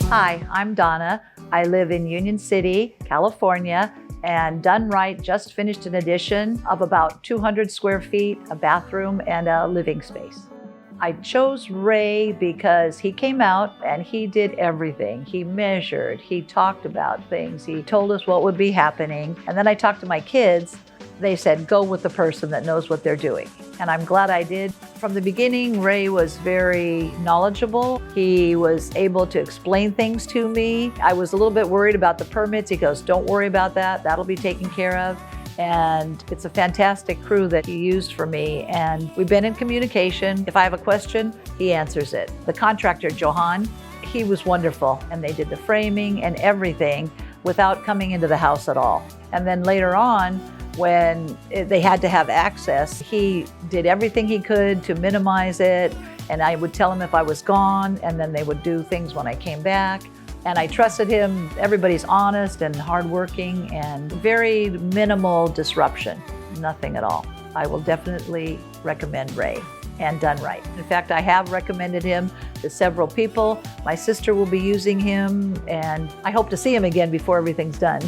Hi, I'm Donna. I live in Union City, California, and Done Right just finished an addition of about 200 square feet, a bathroom, and a living space. I chose Ray because he came out and he did everything. He measured, he talked about things, he told us what would be happening. And then I talked to my kids. They said, go with the person that knows what they're doing. And I'm glad I did. From the beginning, Ray was very knowledgeable. He was able to explain things to me. I was a little bit worried about the permits. He goes, don't worry about that. That'll be taken care of. And it's a fantastic crew that he used for me. And we've been in communication. If I have a question, he answers it. The contractor, Johan, he was wonderful. And they did the framing and everything without coming into the house at all. And then later on, when they had to have access, he did everything he could to minimize it. And I would tell him if I was gone, and then they would do things when I came back. And I trusted him. Everybody's honest and hardworking and very minimal disruption, nothing at all. I will definitely recommend Ray and Done Right. In fact, I have recommended him to several people. My sister will be using him, and I hope to see him again before everything's done.